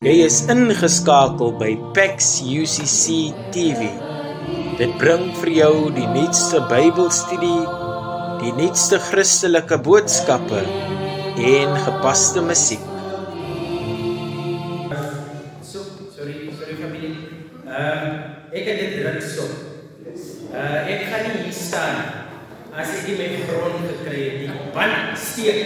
Jy is ingeskakel by PAX UCC TV. Dit bring vir jou die nuutste Bybelstudie, die nuutste Christelike boodskappe en gepaste musiek. Sorry familie. Ek het dit druk stop. Ek gaan nie hier staan as ek nie my grond gekry het. Die band steek.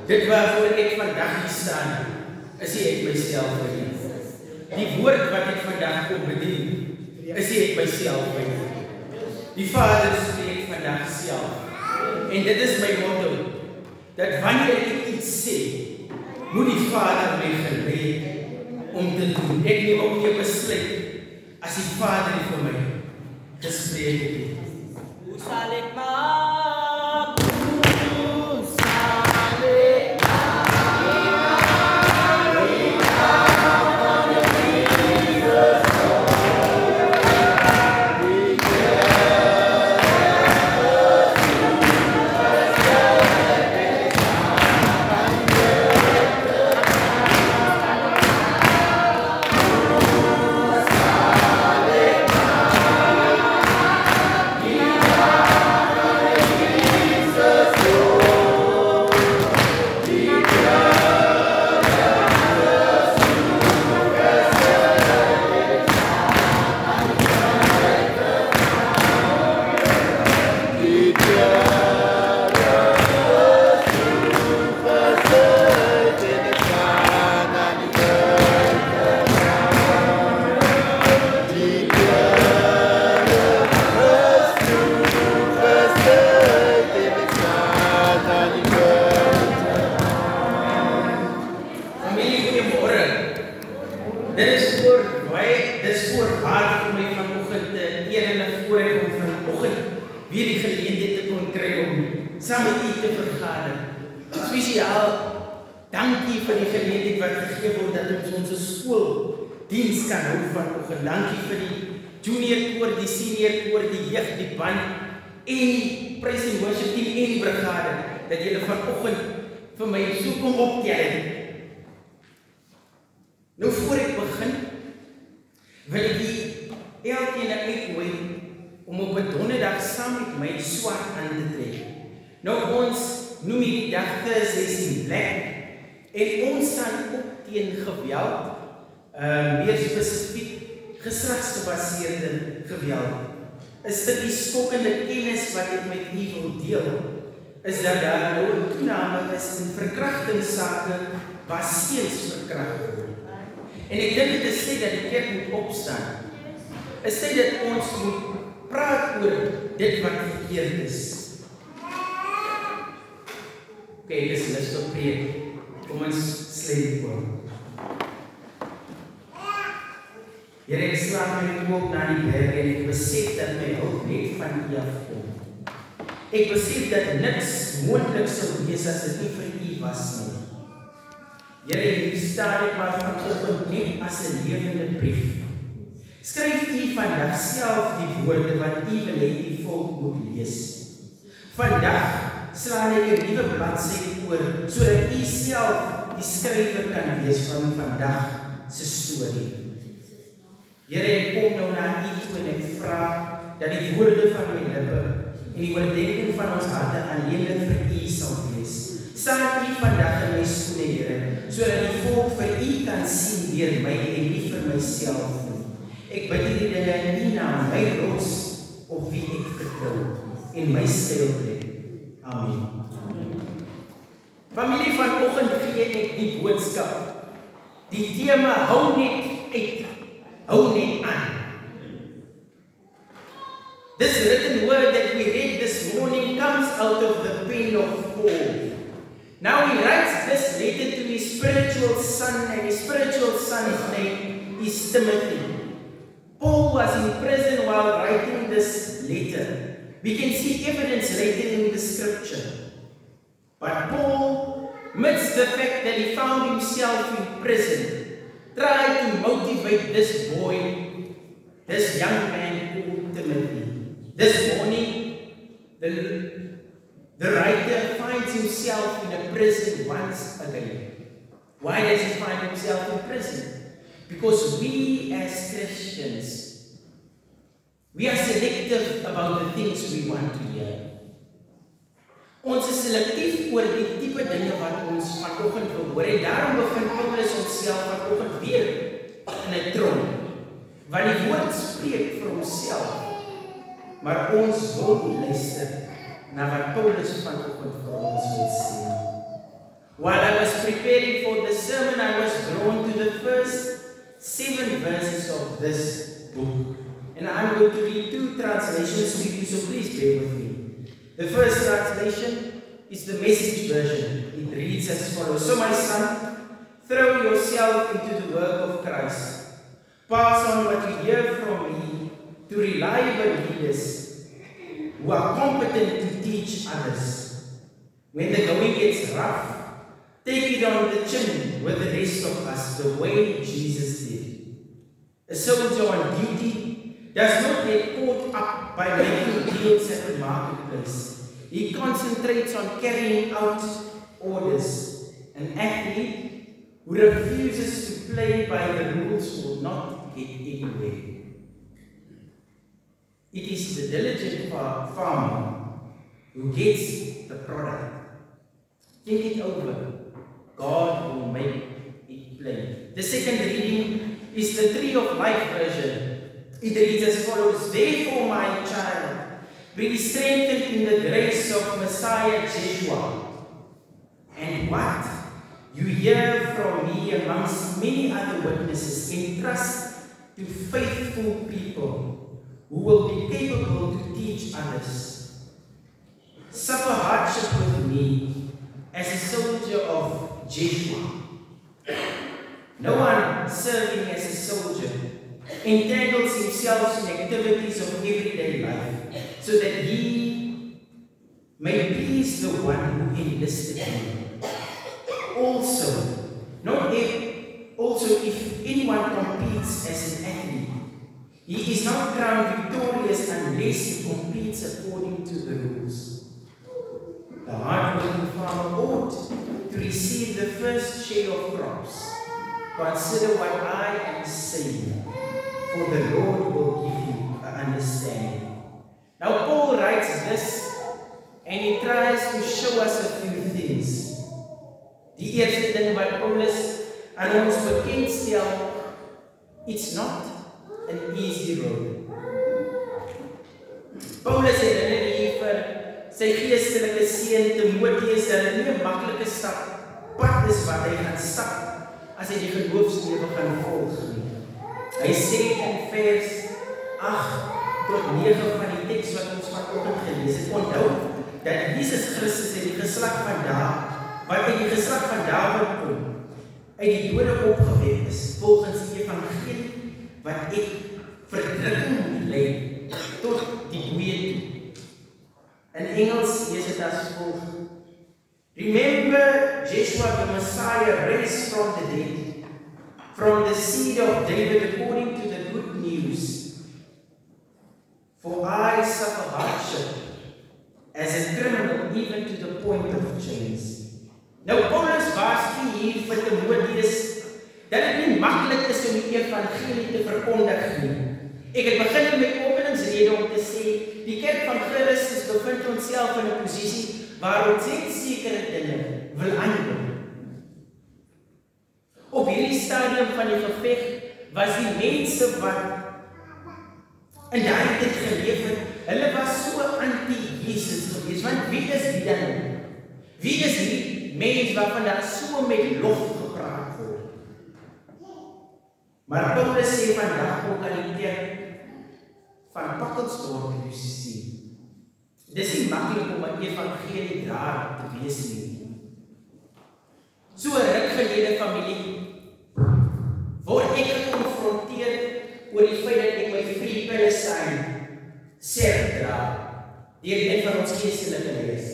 Dit waarvoor ek vandag hier staan, is nie ek myself nie. Die woord wat ek vandag kom bedien, is nie ek myself nie. Die Vader spreek vandag self. En dit is my motto, dat wanneer ek iets sê, moet die Vader my gereed om te doen. Ek neem ook nie besluit as die Vader nie vir my gespreek het. Hoe sal ek maak? Hoe sal spesiaal dankie vir die geleentheid wat gegee word dat ons skooldiens kan hou vanoggend. Dankie vir die junior koor, die senior koor, die jeug, die band en die praise and worship team en die brigade dat julle vanoggend vir my so kom optel. Nou voor ek begin wil ek elkeen uitnooi om op 'n donderdag saam met my swart aan te trek. Nou ons noem hierdie dag Thursdays in Black en ons staan op teen geweld, meer spesifiek geslagsgebaseerde geweld. Is dit die skokkende kennis wat ek met u wil deel, is dat daar nou 'n toename is in verkrachtingssake waar seuns verkragt word. En ek dink dit is tyd dat die kerk moet opstaan. Is tyd dat ons moet praat oor dit wat verkeerd is. Oké, dis lus op preek. Kom ons sluit voor. Here, ek slaap my oop na die berg en ek besef dat my hulp net van U afkom. Ek besef dat niks moontlik sou wees as dit nie vir U was nie. Here, hier staan ek maar vanoggend net as 'n lewende brief. Skryf U vandag self die woorde wat U wil hê die volk moet lees. Vandag slaan ek 'n nuwe bladsy oor sodat U self die skrywer kan wees van vandag se storie. Here, ek kom nou na U toe en ek vra dat die woorde van my lippe en die oordeenking van ons harte alleenlik vir U sal wees. Staan U vandag in my skoene, Here, sodat die volk vir U kan sien deur my en nie vir myself nie. Ek bid hierdie dinge in U naam, my rots op wie ek vertrou en my skuilplek. Amen. Familie, vanoggend gee ek die boodskap. Die tema hou net uit. Hou net aan. This written word that we read this morning comes out of the pen of Paul. Now he writes this letter to his spiritual son, and his spiritual son's name is Timothy. Paul was in prison while writing this letter. We can see evidence later in the scripture. But Paul, amidst the fact that he found himself in prison, tried to motivate this boy, this young man called Timothy. This morning, the writer finds himself in a prison once again. Why does he find himself in prison? Because we as Christians, we are selective about the things we want to hear. Ons is selectief oor die tipe dinge wat ons vanoggend wil hoor. En daarom bevind Paulus homself vanoggend weer in 'n tronk. Want die woord spreek vir homself. Maar ons wil luister na wat Paulus vanoggend vir ons wil sê. While I was preparing for the sermon, I was drawn to the first 7 verses of this book. And I'm going to read 2 translations to you, so please bear with me. The first translation is the Message version. It reads as follows. So my son, throw yourself into the work of Christ. Pass on what you hear from me to reliable leaders who are competent to teach others. When the going gets rough, take it on the chin with the rest of us, the way Jesus did. A soldier on duty does not get caught up by making deals at the marketplace. He concentrates on carrying out orders. An athlete who refuses to play by the rules will not get anywhere. It is the diligent farmer who gets the product. Think it over. God will make it plain. The second reading is the Tree of Life version. It reads as follows. Therefore, my child, be strengthened in the grace of Messiah Joshua. And what you hear from me amongst many other witnesses, entrust to faithful people who will be capable to teach others. Suffer hardship with me as a soldier of Joshua. No one serving as a soldier entangles himself in activities of everyday life, so that he may please the one who enlisted him. Also, if anyone competes as an athlete, he is not crowned victorious unless he competes according to the rules. The hard-working farmer ought to receive the first share of crops. Consider what I am saying, for the Lord will give you an understanding. Now Paul writes this, and he tries to show us a few things. Die eerste ding wat Paulus aan ons bekend stel, it's not an easy road. Paulus het hier vir sy geestelike seun Timoteus dat dit nie 'n maklike pad is wat hy gaan stap as hy die geloofslewe gaan volg nie. Hy sê in vers 8 tot 9 van die teks wat ons vanoggend gelees het, onthou dat Jesus Christus uit die geslag van Dawid kom, uit die dode opgewek is, volgens die evangelie wat ek verdrukking lei tot die dooie toe. In Engels lees dit as volg: Remember Joshua the Messiah raised from the dead, from the seed of David according to the good news. For I suffer hardship as a criminal even to the point of chains. Nou Paulus waarsku hier vir Timoteus dat dit nie maklik is om die evangelie te verkondig nie. Ek het begin met my openingsrede om te sê, die kerk van Christus bevind onsself in 'n posisie waar ons net sekere dinge wil aanbring. Op hierdie stadium van die geveg was die mense wat in daai tyd geleef het, hulle was so anti-Jesus gewees, want wie is die dan? Wie is die mens waarvan daar so met lof gepraat word? Maar Paulus sê vandag ook aan die kerk van Pakkelsdorp sien. Dis nie maklik om 'n evangelie draer te wees nie. So 'n ruk gelede familie word ek gekonfronteer oor die feit dat ek my Free Palestine serf dra deur een van ons geestelike leiers.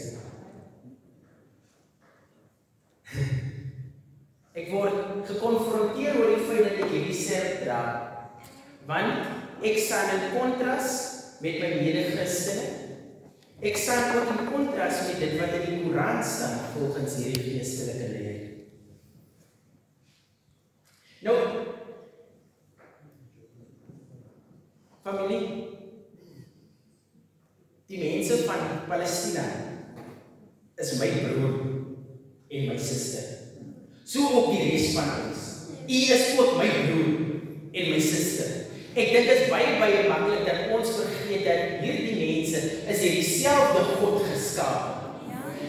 Ek word gekonfronteer oor die feit dat ek hierdie serf dra, want ek staan in kontras met my mede-Christene. Ek staan ook in kontras met dit wat in die Koran staan volgens hierdie geestelike leier. Nou, familie, die mense van Palestina is my broer en my suster. So ook die res van ons. U is ook my broer en my suster. Ek dink dit is baie maklik dat ons vergeet dat hierdie mense is dieselfde God geskaap.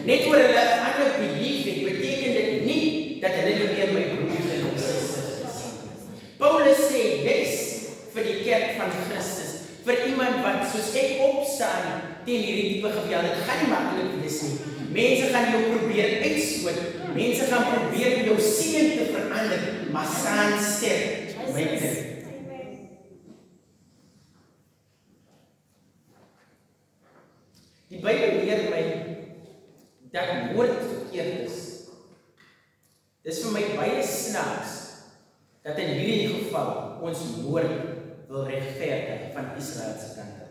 Net oor hulle ander belief het, beteken dit nie dat hulle nie meer my broer en my suster is. Paulus sê dis vir die kerk van Christus, vir iemand wat soos ek opstaan teen hierdie tipe geweld, dit gaan nie maklik wees nie. Mense gaan jou probeer uitstoot, mense gaan probeer jou seën te verander, maar staan sterk, my kind. Die Bybel leer my dat moord verkeerd is. Dis vir my baie snaaks dat in hierdie geval ons moord wil regverdig van Israel se kant af.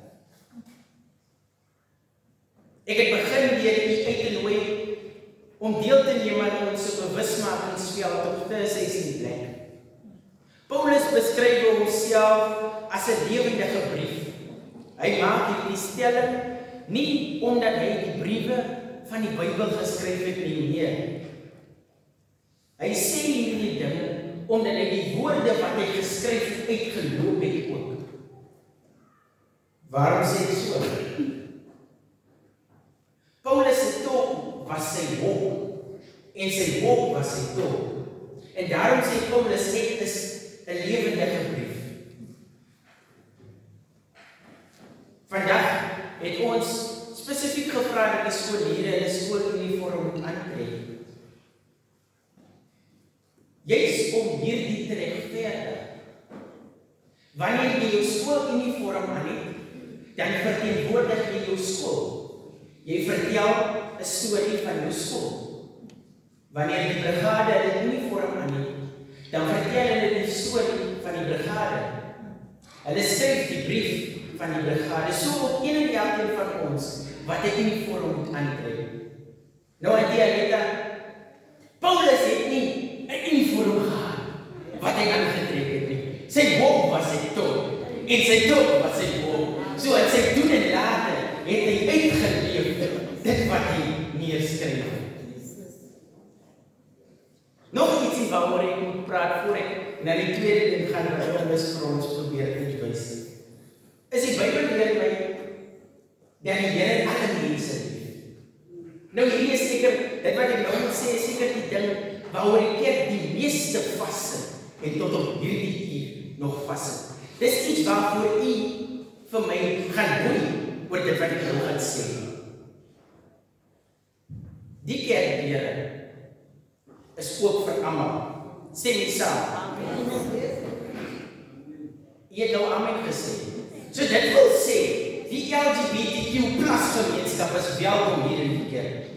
Ek het begin deur u uit te nooi om deel te neem aan ons bewusmakingsveld op Thursdays in die plek. Paulus beskryf homself as 'n lewendige brief. Hy maak hierdie stelling nie omdat hy die briewe van die Bybel geskryf het nie, nee. Hy sê hierdie dinge omdat hy die woorde wat hy geskryf het uitgeloop het ook. Waarom sê hy so? Paulus se tog was sy hoop en sy hoop was sy tog. En daarom sê Paulus ek is 'n lewendige brief. Vandag het ons spesifiek gevra dat die skoolleerders hulle skooluniform moet aantrek. Juist om hierdie te regverdig. Wanneer jy jou skooluniform aan het, dan verteenwoordig jy jou skool. Jy vertel 'n storie van jou skool. Wanneer die brigade hulle uniform aan het, dan vertel hulle die storie van die brigade. Hulle skryf die brief van die brigade, so op een en elkeen van ons, wat 'n uniform moet aantrek. Nou aan die Aleta, Paulus het nie 'n uniform gehad, wat hy aangetrek het nie. Sy boek was sy tot, en sy tot was sy boek. So in sy doen en late, het hy uitgeleef, dit wat hy neerskryf. Nog ietsie waaroor ek moet praat, voor ek na die tweede ding gaan, wat Paulus vir ons probeer uitwys. Is die Bybel leer my, dat die Here alle mense lief. Nou hierdie is seker, dit wat ek nou moet sê, is seker die ding, waaroor ek die meeste vassit, en tot op hierdie uur nog vassit. Dis iets waarvoor u vir my gaan boei, oor dit wat ek nou gaan sê. Die kerkbeere is ook vir almal. Stem nie saam. Jy het nou amen gesê. So dit wil sê, die LGBTQ+ gemeenskap is welkom hier in die kerk.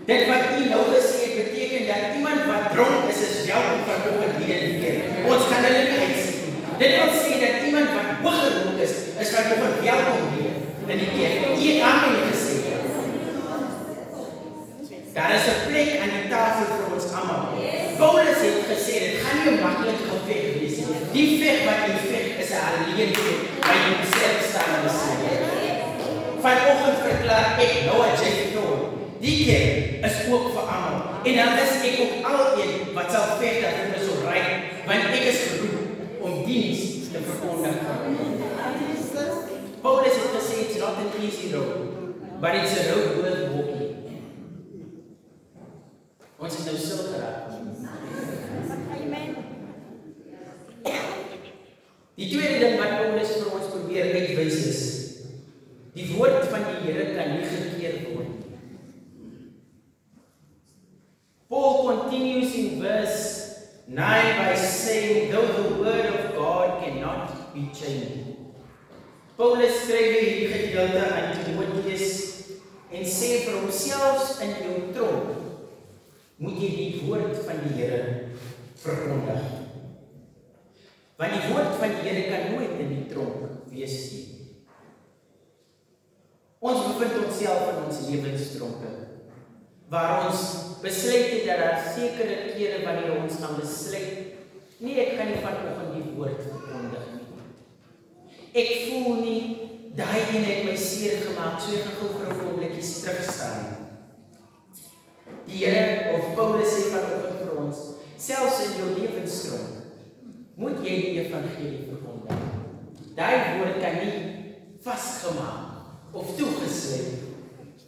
Dit wat u nou gesê het, beteken dat iemand wat dronk is welkom vanoggend hier in die kerk. Ons gaan hulle nie uitsien. Dit wil sê dat iemand wat hooggeroep is vanoggend welkom hier in die kerk. U het amen gesê. Daar is 'n plek aan die tafel vir ons almal. Paulus het gesê, dit gaan nie 'n maklike geveg wees nie. Die veg wat jy veg is 'n alleen veg, waar jy self staan en sê. Vanoggend verklaar ek nou as jy know, die kerk is ook vir almal. En dan is ek ook almal wat sal veg dat dit is so reg, want ek is geroep om diens te verkondig. Paulus het gesê, it's not an easy road, but it's a road worth walking. Ons is nou stil geraak. Die tweede ding wat Paulus vir ons probeer uitwys is, die woord van die Here kan nie gekeer word. Paul continues in verse 9 by saying, though the word of God cannot be changed. Paulus skryf hierdie gedeelte aan Timoteus en sê vir homself in jou tronk, moet jy die woord van die Here verkondig. Want die woord van die Here kan nooit in die tronk wees nie. Ons bevind onsself in ons lewenstronke, waar ons besluit het dat daar sekere kere wanneer ons gaan besluit, nee, ek gaan nie vanoggend die woord verkondig nie. Ek voel nie, daai een het my seer gemaak, so ek gaan gou vir 'n oombliekie terugstaan. Die Here of Paulus sê vanoggend vir ons, selfs in jou lewenstronk, moet jy die evangelie verkondig. Daai woord kan nie vasgemaak of toegesluit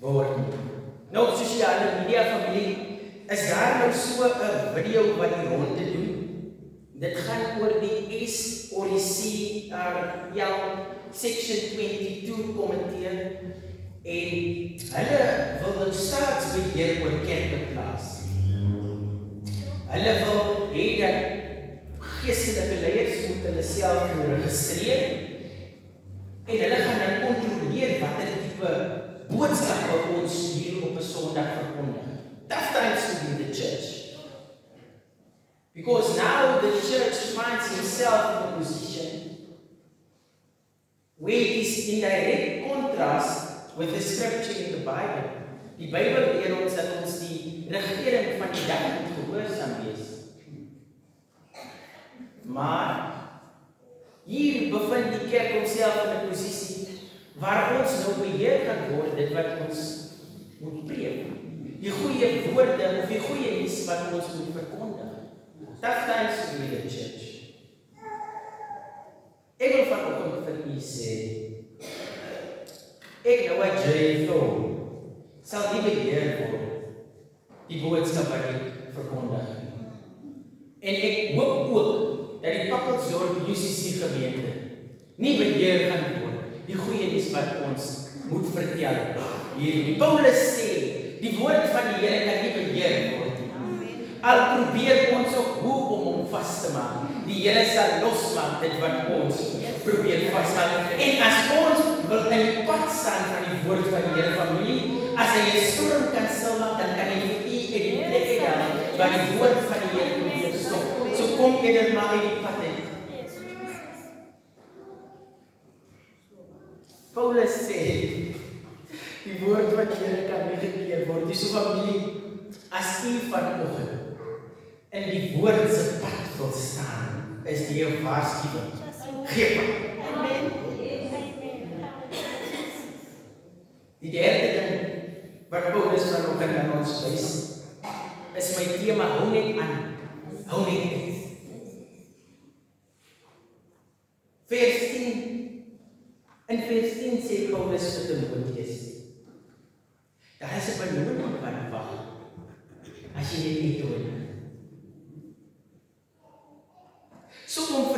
word nie. Nou op sosiale media familie, is daar nou so 'n video wat die ronde doen. Dit gaan oor die SORC section 22 komitee en hulle wil nou staatsbeheer oor kerke plaas. Hulle wil hê dat geestelike leiers moet hulle self registreer en hulle gaan dan kontroleer watter tipe boodskappe ons hier op 'n Sondag verkondig. Tough times to be the church. Because now the church finds himself in a position where it is in direct contrast with the scripture in the Bible. Die Bybel leer ons dat ons die regering van die dag moet gehoorsaam wees. Maar hier bevind die kerk homself in 'n posisie waar ons nou beheer kan word dit wat ons moet preek. Die goeie woorde of die goeie nuus wat ons moet verkondig. Tough times to be the church. Ek wil vanoggend vir u sê, ek nou wat jy voel, sal nie beheer word die boodskap wat ek verkondig. En ek hoop ook dat die Pakkelsdorp UCC gemeente nie beheer gaan word die goeie nuus wat ons moet vertel hier. Paulus sê, die woord van die Here kan nie beheer word. Al probeer ons ook hoe om hom vas te maak. Die Here sal losmaak dit wat ons probeer vasmaak. En as ons wil in die pad staan van die woord van die Here familie, as hy 'n storm kan stilmaak, dan kan hy vir u en die plek waar die woord van die Here probeer stop. So kom eerder maar uit die pad uit. Paulus sê, die woord wat Here kan nie gekeer word. Die so familie, as u vanoggend in die woord se pad wil staan, is die jou waarskuwing. Geef hom. Die derde ding wat Paulus vanoggend aan ons wys, is my tema, hou net aan. Hou net uit. Vers 10. In vers 10 sê Paulus vir Timoteus, daar is 'n beloning wat wag, as jy dit nie doen. So om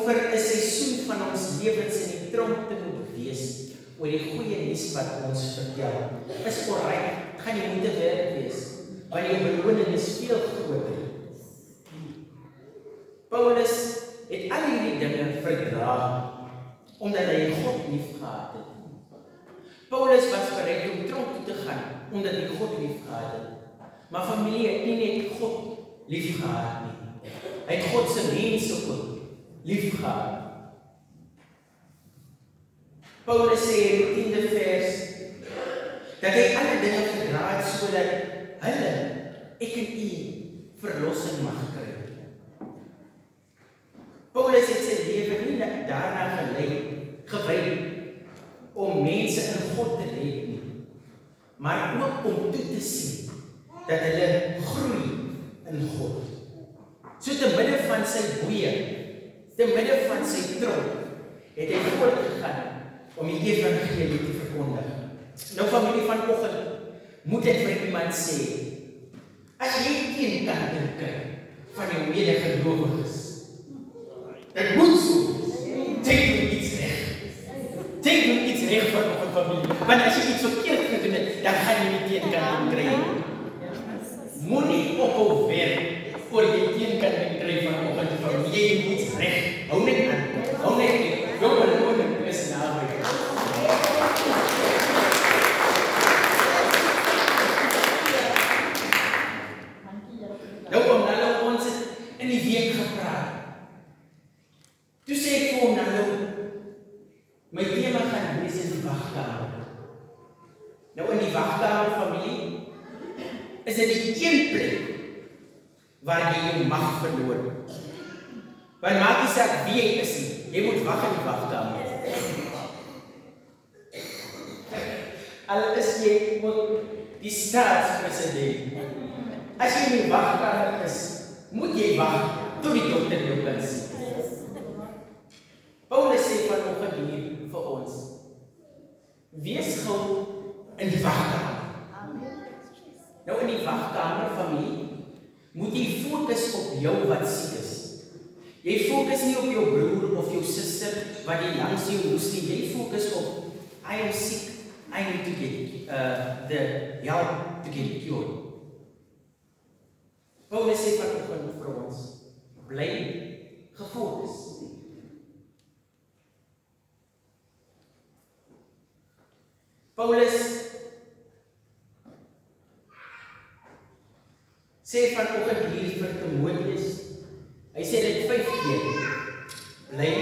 vir 'n seisoen van ons lewens in die tronk te moet wees, oor die goeie nuus wat ons vertel, is alright, gaan nie moeite werd wees, want die beloning is veel groter. Paulus het al hierdie dinge verdra, omdat hy God liefgehad het. Paulus was bereid om tronk toe te gaan, omdat hy God liefgehad het. Maar familie het nie net God liefgehad nie. Hy het God se mense ook liefgehad. Paulus sê in die 10de vers, dat hy alle dinge verdra het, sodat hulle, ek en u, verlossing mag kry. Paulus het sy lewe nie daarna gewy om mense in God te red nie, maar ook om toe te sien dat hulle groei in God. So te midde van sy boeie, te midde van sy tronk, het hy voortgegaan om die evangelie te verkondig. Nou familie vanoggend, moet ek vir iemand sê, as jy teenkanting kry van jou medegelowiges, dit moet so wees. Denk doen iets reg. Denk doen iets reg vir ons familie. Want as jy iets verkeerd gedoen het, dan gaan jy nie teenkanting kry. Moenie ophou werk voor jy teenkanting kry van ons familie. Jy moet iets reg. Hou net aan. Hou net aan. Jou beloning is naby. Nou ons het in die week gepraat. Toe sê ek vir hom, my tema gaan wees in die wagkamer. Nou in die wagkamer familie, is dit die een plek waar jy jou mag verloor. Want maak nie saak wie jy is nie, jy moet wag in die wagkamer. Al is jy die staatspresident. As jy in die wagkamer is, moet jy wag tot die dokter jou kan sien. Paulus sê vanoggend hier vir ons, wees gou in die wagkamer. Nou in die wagkamer familie, moet jy fokus op jou wat siek is. Jy fokus nie op jou broer of jou suster wat jy langs jou hoes nie. Jy fokus op, I am sick, I need to get the help to get cured. Paulus sê vanoggend vir ons, bly gefokus. Paulus sê vanoggend hier vir Timoteus, hy sê dit 5 keer, bly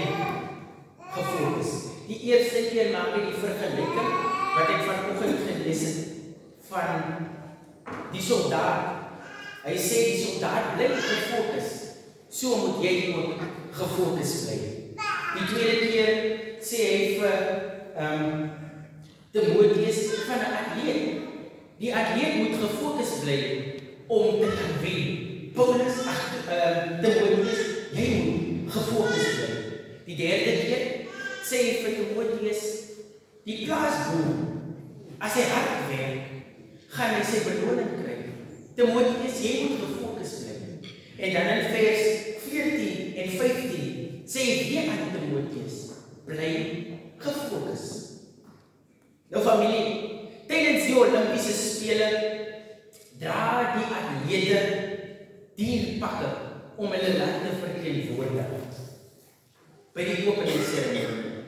gefokus. Die eerste keer maak hy die vergelyking wat ek vanoggend gelees het van die soldaat. Hy sê die soldaat bly gefokus, so moet jy ook gefokus bly. Die tweede keer sê hy vir Timoteus van 'n atleet. Die atleet moet gefokus bly om te kan wen. Paulus, Timoteus, jy moet gefokus bly. Die derde keer sê hy vir Timoteus, die plaasboer, as hy hard werk, gaan hy sy beloning kry. Timoteus, jy moet gefokus bly. En dan in vers 14 en 15 sê hy weer aan Timoteus, bly gefokus. Nou familie, tydens die Olympiese spele dra die atlete dierpakke om hulle land te verteenwoordig by die openingsseremonie.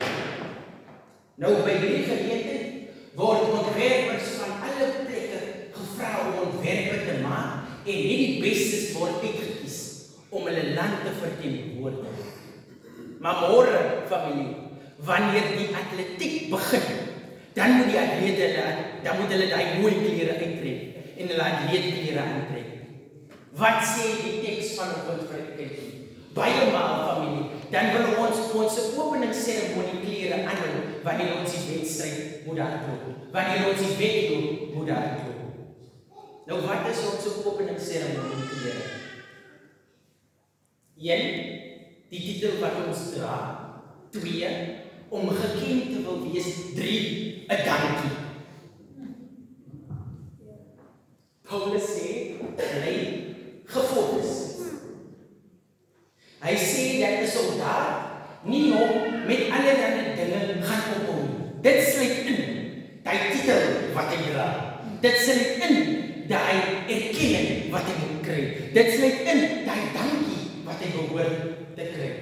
Nou by die geleentheid word ontwerpers van alle plekke gevra om ontwerpe te maak en nie die bestes word uitgekies om hulle land te verteenwoordig. Maar môre, familie, wanneer die atletiek begin, dan moet die atlete hulle daai mooi klere uittrek en hulle atleetklere aantrek. Wat sê die teks vanoggend vir ek? Baie maal, familie, dan wil ons openingsseremonie klere aanhou wanneer ons die wedstryd moet hardloop, wanneer ons die wedloop moet hardloop. Nou wat is ons openingsseremonie klere? 1, die titel wat ons dra. 2, om geken te wil wees. 3, 'n dankie. Paulus sê, bly gefokus. Hy sê dat 'n soldaat nie hom met allerlei dinge gaan ophou nie. Dit sluit in daai titel wat hy dra. Dit sluit in daai erkenning wat hy moet kry. Dit sluit in daai dankie wat hy behoort te kry.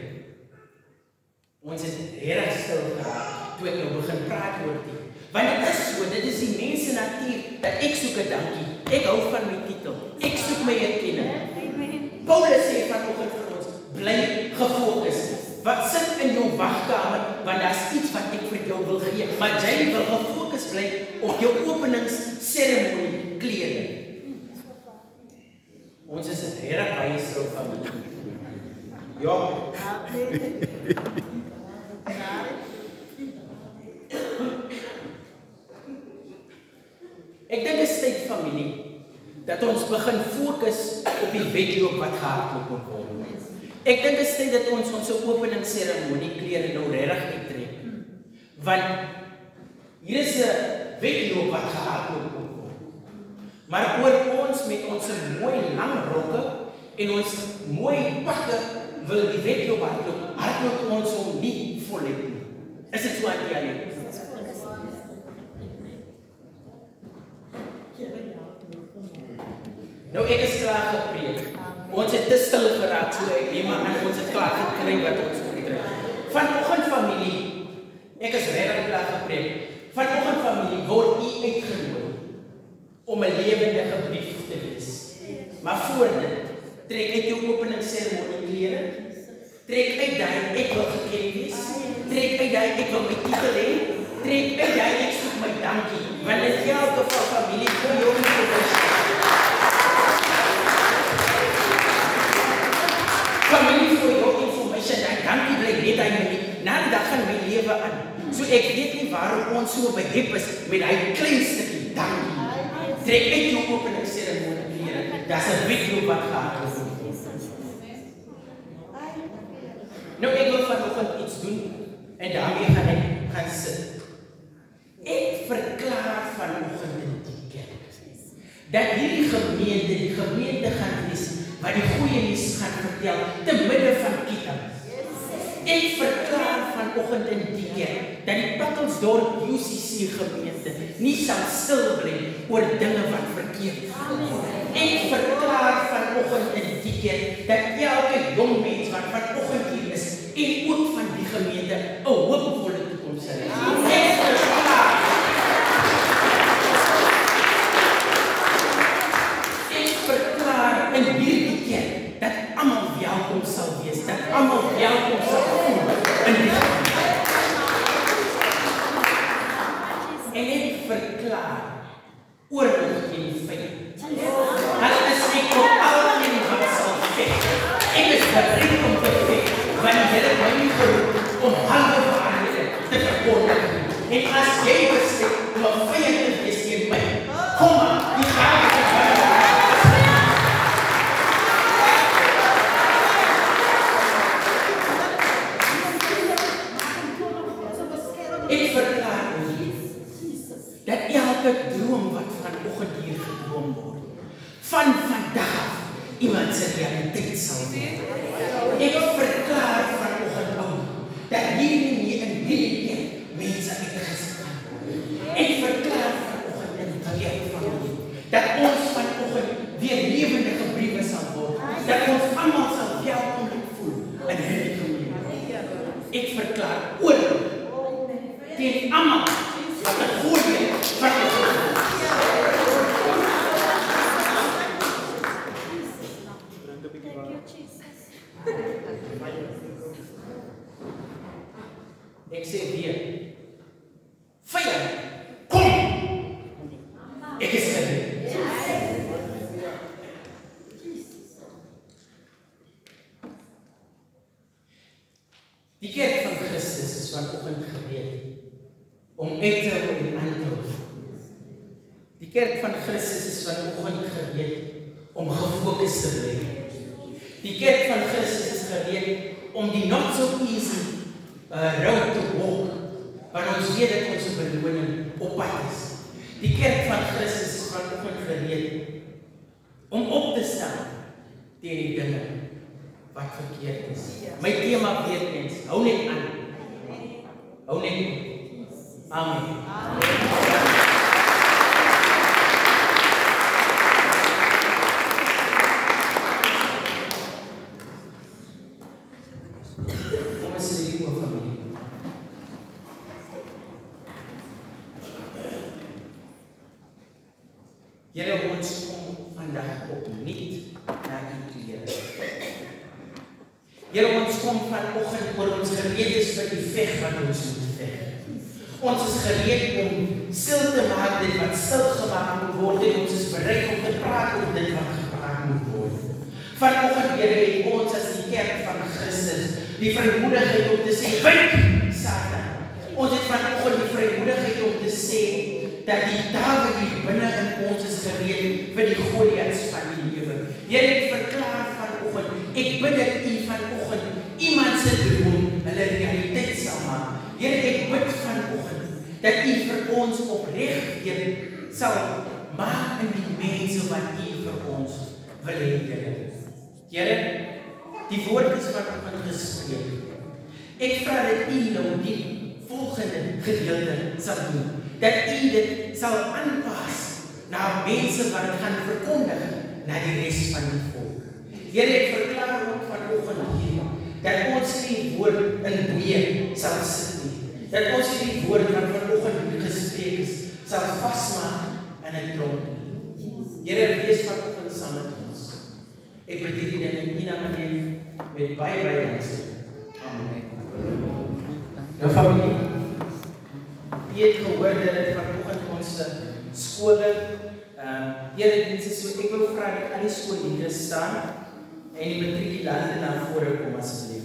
Ons het regtig stil geraak toe ek nou begin praat oor dit. Want dit is so, dit is die mens se natuur dat ek soek 'n dankie. Ek hou van my titel. Ek soek my erkenning. Paulus sê vanoggend vir ons, bly gefokus. Wat sit in jou wagkamer, want daar's iets wat ek vir jou wil gee. Maar jy wil gefokus bly op jou openingsseremonie klere. Ons is 'n regtig baie stil familie. Ja. Ek dink dit is tyd, familie, dat ons begin fokus op die wedloop wat gehardloop moet word. Ek dink dit is tyd dat ons openingsseremonie klere nou regtig uittrek. Want hier is 'n wedloop wat gehardloop moet word. Maar oor ons met ons mooi lang rokke en ons mooi pakke wil die wedloop hardloop ons hom nie voluit nie. Is dit so aan die Nou ek is klaar gepreek. Ons het te stil geraak, so ek neem aan ons het klaar gekry wat ons moet kry. Vanoggend familie, ek is regtig klaar gepreek. Vanoggend familie word u uitgenooi om 'n lewendige brief te lees. Maar voor dit, trek uit jou openingsseremonie klere. Trek uit daai ek wil geken wees. Trek uit daai ek wil my titel hê. Trek uit daai ek soek my dankie. Want dit geld vir familie vir jou nie. Familie vir jou information, dankie bly net aan my. Na die dag gaan my lewe aan. So ek weet nie waarom ons so behep is met daai klein stukkie dankie. Trek uit jou openingsseremonie klere. Daar's 'n wedloop wat gehardloop word. Nou ek wil vanoggend iets doen en daarmee gaan ek gaan sit. Ek verklaar vanoggend in die kerk dat hierdie gemeente gaan wees wat die goeie nuus gaan vertel te midde van Kita. Ek verklaar vanoggend in die kerk dat die Pakkelsdorp UCC gemeente nie sal stil bly oor dinge wat verkeerd gaan. Ek verklaar vanoggend in die kerk dat elke jong mens wat vanoggend hier is en ook van die gemeente 'n hoopvolle toekoms sal hê. Ek verklaar in hierdie kerk dat almal welkom sal wees, dat almal welkom sal voel in die gemeente. En ek verklaar oorlog teen die vyand. Dat is ek op algemeen wat sal veg. Ek is bereid om te veg, want die Here my nie geroep om halwe waarhede te verkondig. En as jy besluit om 'n vyand te wees teen my, kom maar, die gaan te veg. Ek verklaar dat elke droom wat vanoggend hier gedroom word, van vandag af iemand se realiteit sal word. Ek verklaar vanoggend dat hier nie in hierdie kerk mense uitgesit kan word. Ek verklaar vanoggend in die kerk familie dat ons vanoggend weer lewendige briewe sal word, dat ons almal sal welkom voel in hierdie gemeente. Ek verklaar oorlog teen almal wat 'n goeie Die kerk van Christus is vanoggend gereed om uit te hou en aan te hou. Die kerk van Christus is vanoggend gereed om gefokus te bly. Die kerk van Christus is gereed om die not so easy road te walk, want ons weet dat ons beloning op pad is. Die kerk van Christus is vanoggend gereed om op te staan teen die dinge wat verkeerd is. My tema weer eens, hou net aan. Hou net aan. Amen. Kom ons sê die oor familie. Here, ons kom vandag opnuut na U toe, Here. Here, ons kom vanoggend oor ons gereed is vir die veg wat ons moet veg. Ons is gereed om stil te maak dit wat stil gemaak moet word en ons is bereid om te praat oor dit wat gepraat moet word. Vanoggend, Here, het ons as die kerk van Christus die vrymoedigheid om te sê, wyk, Satan. Ons het vanoggend die vrymoedigheid om te sê dat die Dawid hier binne in ons is gereed vir die Goliats van die lewe. Here, het verklaar vanoggend, ek bid dat U vanoggend iemand se droom hulle realiteit sal maak. Here, ek bid vanoggend dat U vir ons opreg weer sal maak in die mense wat U vir ons wil hê, Here. Here, die woord is vanoggend gespreek. Ek vra dat U nou die volgende gedeelte sal doen. Dat U dit sal aanpas na mense wat dit gaan verkondig na die res van die volk. Here, ek verklaar ook vanoggend hier dat ons die woord in boeie sal sit nie. Dat ons die woord wat vanoggend gespreek is sal vasmaak in 'n tronk. Here, wees vanoggend saam met ons. Ek bid dit in U naam met baie dankie. Amen. Nou familie, jy het gehoor dat dit vanoggend ons skole, eredienste, so ek wil vra dat al die skoolleerders staan en die matrikulante na vore kom asseblief.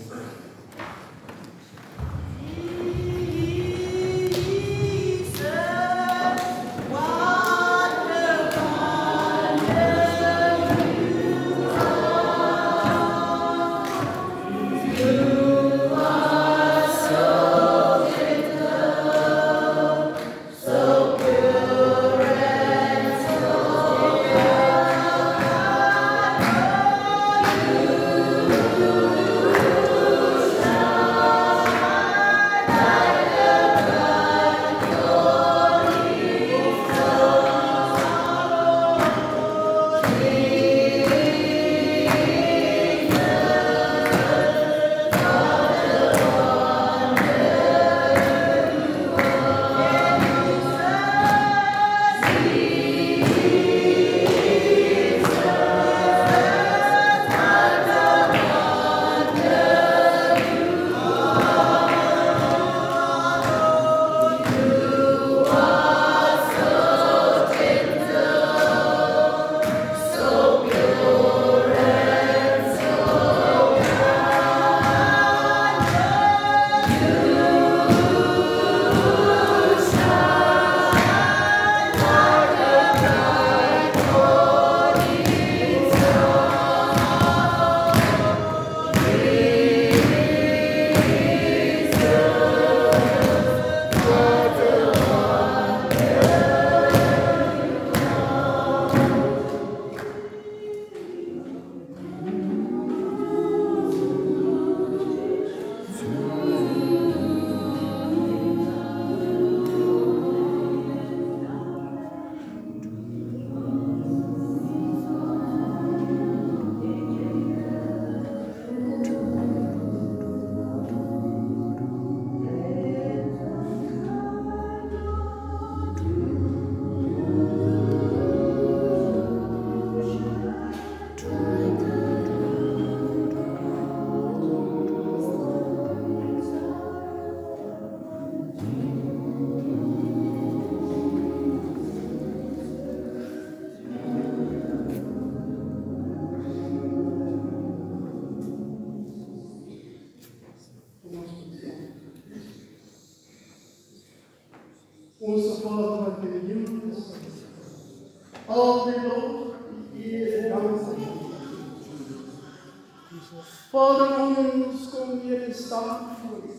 Vader, ons kom hier en staan voor U.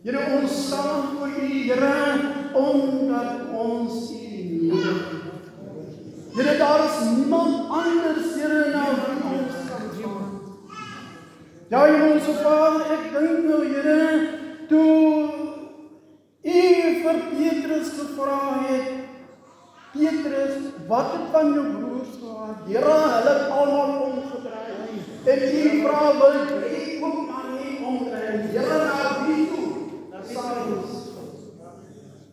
Here, ons staan voor U, Here, omdat ons U nodig het. Here, daar is niemand anders, Here, na wie ons kan gaan. Ja, Here, ons Vader, ek dink nou, Here, toe U vir Petrus gevra het, Petrus, wat het van jou broers gehad? Here, hulle het almal omgedraai. En U vra, wil ek ook maar nie omdraai. Here, na wie toe?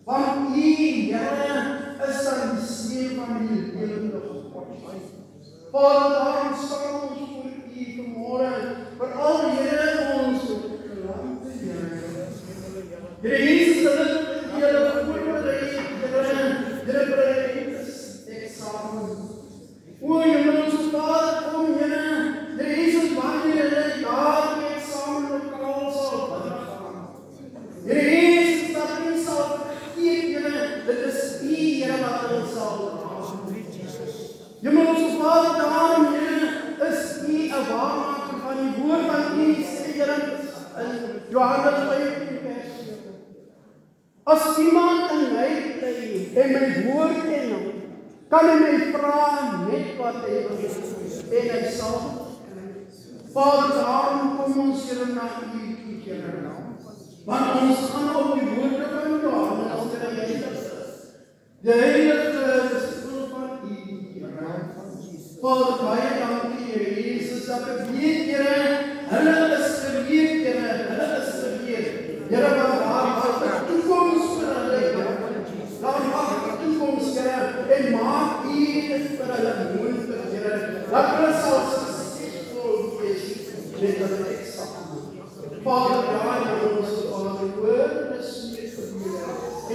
Want U, Here, is aan die see van die lewende God. Vader, daarom staan ons voor U vanmôre, veral Here, ons gelande Here. Here Jesus, hulle voorberei, Here berei eksamen. O, Here, ons Vader, kom Here, Here Jesus, wanneer hulle daar die eksamen lokaal sal gaan. Here Jesus, dat U sal vergeet, Here, dit is U, Here, wat ons sal gaan. Here, ons Vader, daarom, Here, is U 'n waarmaker van die woord van U, sê Here, in Johannes 15:7. As iemand in my bly en my woord ken hom, kan hy my vra net wat hy wil en hy sal. Vader, daarom kom ons Here na U toe, Here. Want ons gaan op die woorde van Johannes as die heilige disipel van U, Here. Vader, baie dankie, Here Jesus, dat ek weet, Here, hulle is gereed, Here, hulle is gereed. Here, wat daar was 'n toekoms vir hulle, Here. Daar was 'n toekoms, Here, en maak U dit vir hulle moontlik, Here. Dat hulle sal suksesvol wees met hulle eksamen. Vader, ja, ons Vader, woord is nie vir hulle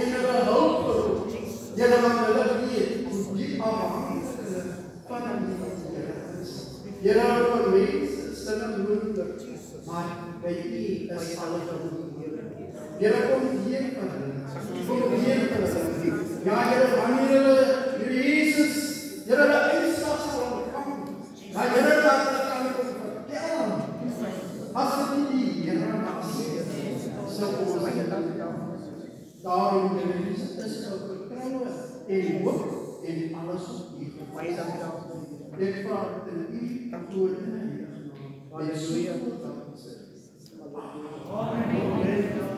en hulle hulp geroep. Here, wat hulle weet, hoe diep afhanklik hulle van U, Here is. Here, vir mense is hulle moontlik, maar by U is alles moontlik. Here, kom hier van hulle. Kom hier van hulle. Ja, Here, wanneer hulle, Here Jesus, Here, hulle uitslag sal ontvang. Ja, Here, dat hulle kan kom vertel. As dit nie, Here, sal ons daarom, Here Jesus, is sal vertrouwe en hoop en alles op U. Ek vra dit in U woord in U naam. Halleluja. Amen.